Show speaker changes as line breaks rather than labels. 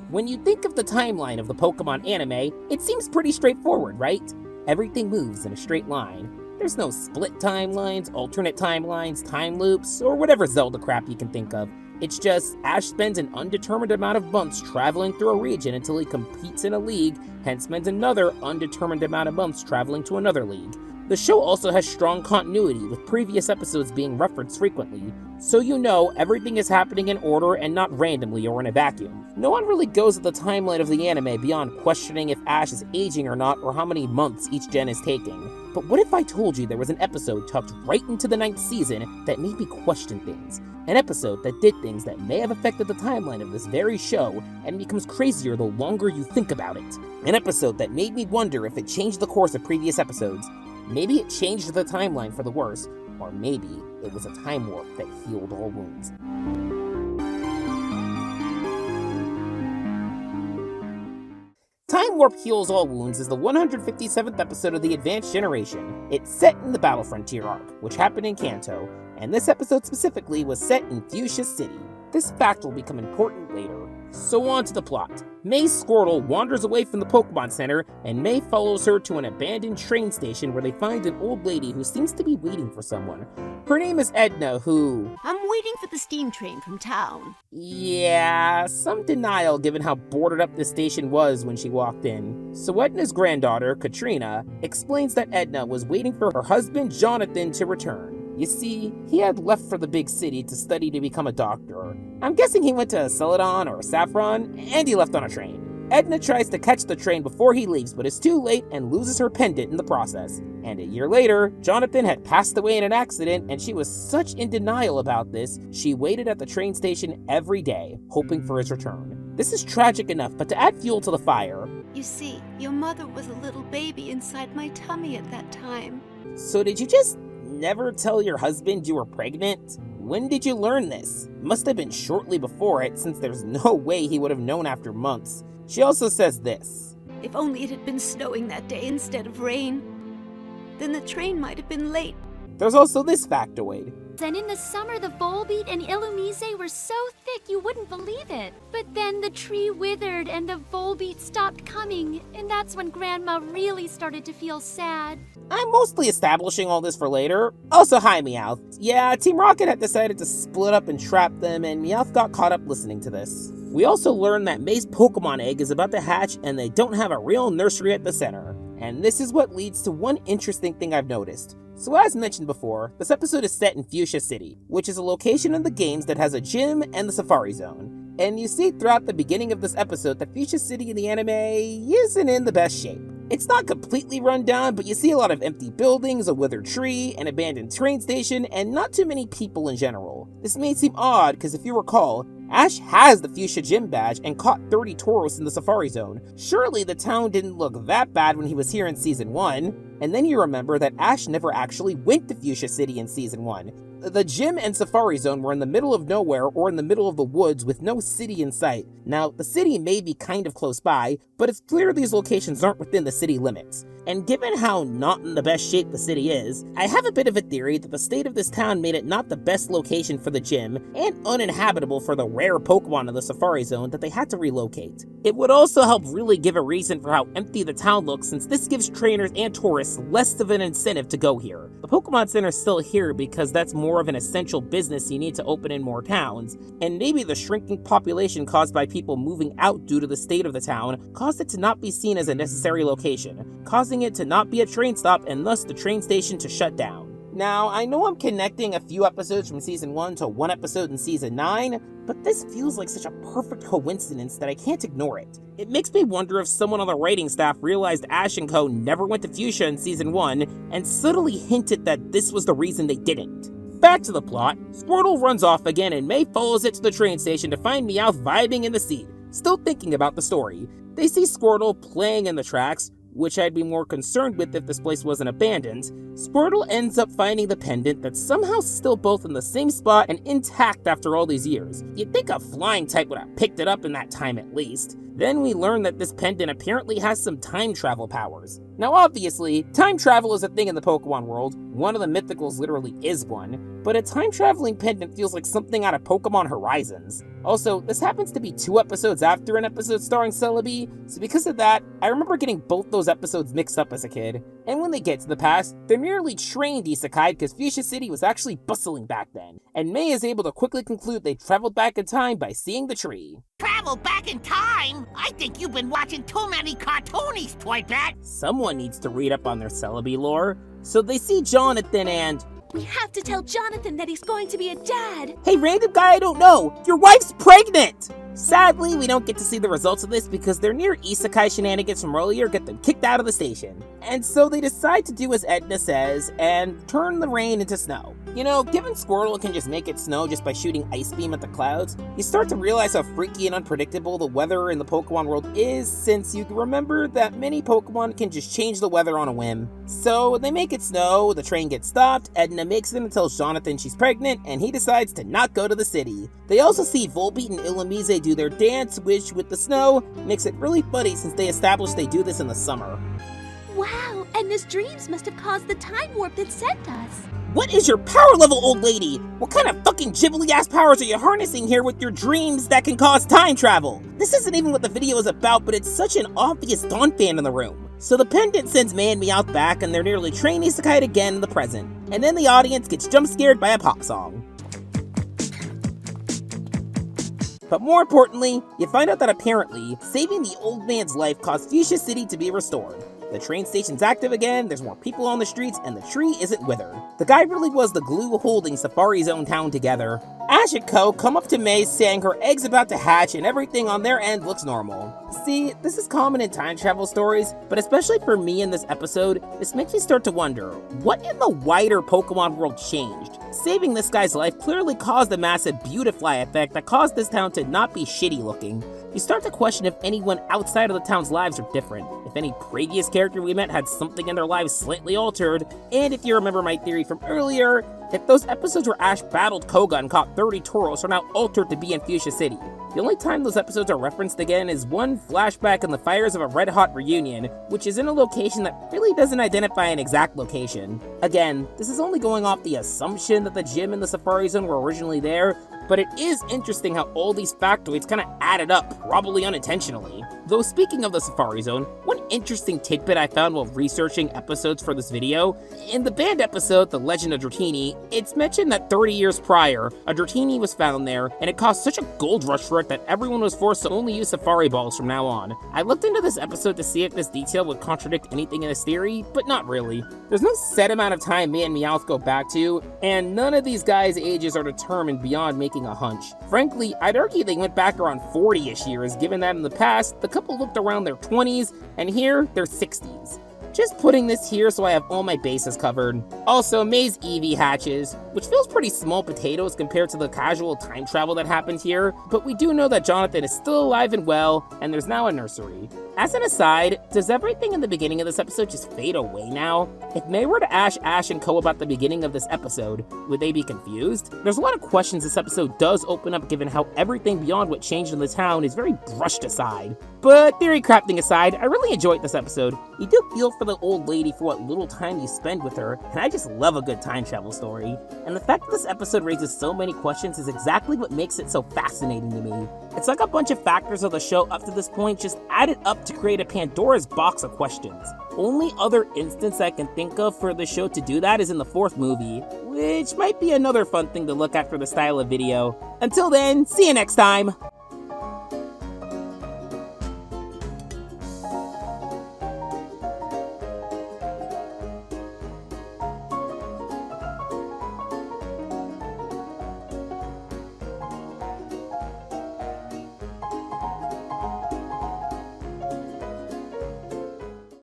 When you think of the timeline of the Pokemon anime, it seems pretty straightforward, right? Everything moves in a straight line. There's no split timelines, alternate timelines, time loops, or whatever Zelda crap you can think of. It's just Ash spends an undetermined amount of months traveling through a region until he competes in a league, hence spends another undetermined amount of months traveling to another league. The show also has strong continuity, with previous episodes being referenced frequently, so you know everything is happening in order and not randomly or in a vacuum. No one really goes at the timeline of the anime beyond questioning if Ash is aging or not, or how many months each gen is taking. But what if I told you there was an episode tucked right into the 9th season that made me question things? An episode that did things that may have affected the timeline of this very show and becomes crazier the longer you think about it. An episode that made me wonder if it changed the course of previous episodes. Maybe it changed the timeline for the worse, or maybe it was a time warp that healed all wounds. Time Warp Heals All Wounds is the 157th episode of the Advanced Generation. It's set in the Battle Frontier arc, which happened in Kanto, and this episode specifically was set in Fuchsia City. This fact will become important later. So on to the plot. May Squirtle wanders away from the Pokemon Center, and May follows her to an abandoned train station where they find an old lady who seems to be waiting for someone. Her name is Edna, who...
I'm waiting for the steam train from town.
Yeah, some denial given how boarded up the station was when she walked in. So Edna's granddaughter, Katrina, explains that Edna was waiting for her husband, Jonathan, to return. You see, he had left for the big city to study to become a doctor. I'm guessing he went to Celadon or Saffron, and he left on a train. Edna tries to catch the train before he leaves, but is too late and loses her pendant in the process. And a year later, Jonathan had passed away in an accident, and she was such in denial about this, she waited at the train station every day, hoping for his return. This is tragic enough, but to add fuel to the fire...
You see, your mother was a little baby inside my tummy at that time.
So did you just never tell your husband you were pregnant? When did you learn this? It must have been shortly before it, since there's no way he would have known after months. She also says this.
If only it had been snowing that day instead of rain, then the train might have been late.
There's also this factoid.
And in the summer, the Volbeat and Illumise were so thick you wouldn't believe it. But then the tree withered and the Volbeat stopped coming, and that's when Grandma really started to feel sad.
I'm mostly establishing all this for later. Also, hi Meowth. Yeah, Team Rocket had decided to split up and trap them, and Meowth got caught up listening to this. We also learned that May's Pokemon egg is about to hatch, and they don't have a real nursery at the center. And this is what leads to one interesting thing I've noticed. So as mentioned before, this episode is set in Fuchsia City, which is a location in the games that has a gym and the Safari Zone. And you see throughout the beginning of this episode that Fuchsia City in the anime isn't in the best shape. It's not completely run down, but you see a lot of empty buildings, a withered tree, an abandoned train station, and not too many people in general. This may seem odd, because if you recall, Ash has the Fuchsia Gym badge and caught 30 Tauros in the Safari Zone. Surely the town didn't look that bad when he was here in Season 1. And then you remember that Ash never actually went to Fuchsia City in Season 1. The gym and Safari Zone were in the middle of nowhere or in the middle of the woods with no city in sight. Now, the city may be kind of close by, but it's clear these locations aren't within the city limits. And given how not in the best shape the city is, I have a bit of a theory that the state of this town made it not the best location for the gym and uninhabitable for the rare Pokemon in the Safari Zone that they had to relocate. It would also help really give a reason for how empty the town looks, since this gives trainers and tourists less of an incentive to go here. The Pokemon Center is still here because that's more of an essential business you need to open in more towns, and maybe the shrinking population caused by people moving out due to the state of the town caused it to not be seen as a necessary location, causing it to not be a train stop and thus the train station to shut down. Now, I know I'm connecting a few episodes from Season 1 to one episode in Season 9, but this feels like such a perfect coincidence that I can't ignore it. It makes me wonder if someone on the writing staff realized Ash and Co. never went to Fuchsia in Season 1 and subtly hinted that this was the reason they didn't. Back to the plot, Squirtle runs off again and May follows it to the train station to find Meowth vibing in the seat, still thinking about the story. They see Squirtle playing in the tracks, which I'd be more concerned with if this place wasn't abandoned. Squirtle ends up finding the pendant that's somehow still both in the same spot and intact after all these years. You'd think a flying type would have picked it up in that time at least. Then we learn that this pendant apparently has some time travel powers. Now obviously, time travel is a thing in the Pokemon world. one of the mythicals literally is one, but a time-traveling pendant feels like something out of Pokémon Horizons. Also, this happens to be 2 episodes after an episode starring Celebi, so because of that, I remember getting both those episodes mixed up as a kid. And when they get to the past, they're merely trained isekai because Fuchsia City was actually bustling back then, and May is able to quickly conclude they traveled back in time by seeing the tree.
Travel back in time? I think you've been watching too many cartoonies, Toy Bat.
Someone needs to read up on their Celebi lore, so they see Jonathan and...
We have to tell Jonathan that he's going to be a dad.
Hey, random guy I don't know, your wife's pregnant! Sadly, we don't get to see the results of this because their near isekai shenanigans from earlier get them kicked out of the station. And so they decide to do as Edna says and turn the rain into snow. You know, given Squirtle can just make it snow just by shooting ice beam at the clouds, you start to realize how freaky and unpredictable the weather in the Pokemon world is, since you remember that many Pokemon can just change the weather on a whim. So they make it snow, the train gets stopped, Edna makes it and tells Jonathan she's pregnant, and he decides to not go to the city. They also see Volbeat and Illumise do their dance, which with the snow makes it really funny since they established they do this in the summer.
Wow, and his dreams must have caused the time warp that sent us.
What is your power level, old lady? What kind of fucking Ghibli-ass powers are you harnessing here with your dreams that can cause time travel? This isn't even what the video is about, but it's such an obvious Dawn fan in the room. So the pendant sends May and Meowth back, and they're nearly trained isekai again in the present. And then the audience gets jump-scared by a pop song. But more importantly, you find out that apparently, saving the old man's life caused Fuchsia City to be restored. The train station's active again, there's more people on the streets, and the tree isn't withered. The guy really was the glue holding Safari's own town together. Ash and Co. come up to May saying her egg's about to hatch and everything on their end looks normal. See, this is common in time travel stories, but especially for me in this episode, this makes me start to wonder, what in the wider Pokemon world changed? Saving this guy's life clearly caused a massive beautify effect that caused this town to not be shitty looking. You start to question if anyone outside of the town's lives are different, if any previous character we met had something in their lives slightly altered, and if you remember my theory from earlier, if those episodes where Ash battled Koga and caught 30 Tauros are now altered to be in Fuchsia City. The only time those episodes are referenced again is one flashback in the fires of a Red Hot reunion, which is in a location that really doesn't identify an exact location. Again, this is only going off the assumption that the gym and the Safari Zone were originally there, but it is interesting how all these factoids kind of added up, probably unintentionally. Though speaking of the Safari Zone, one interesting tidbit I found while researching episodes for this video, in the band episode, The Legend of Dratini, it's mentioned that 30 years prior, a Dratini was found there, and it caused such a gold rush for it that everyone was forced to only use Safari Balls from now on. I looked into this episode to see if this detail would contradict anything in this theory, but not really. There's no set amount of time me and Meowth go back to, and none of these guys' ages are determined beyond making a hunch. Frankly, I'd argue they went back around 40-ish years, given that in the past, the couple looked around their 20s, and here, they're 60s. Just putting this here so I have all my bases covered. Also, May's Eevee hatches, which feels pretty small potatoes compared to the casual time travel that happened here, but we do know that Jonathan is still alive and well, and there's now a nursery. As an aside, does everything in the beginning of this episode just fade away now? If May were to ask Ash and Co about the beginning of this episode, would they be confused? There's a lot of questions this episode does open up given how everything beyond what changed in the town is very brushed aside. But theory crafting aside, I really enjoyed this episode. You do feel for the old lady for what little time you spend with her, and I just love a good time travel story. And the fact that this episode raises so many questions is exactly what makes it so fascinating to me. It's like a bunch of factors of the show up to this point just added up to create a Pandora's box of questions. Only other instance I can think of for the show to do that is in the 4th movie, which might be another fun thing to look at for the style of video. Until then, see you next time!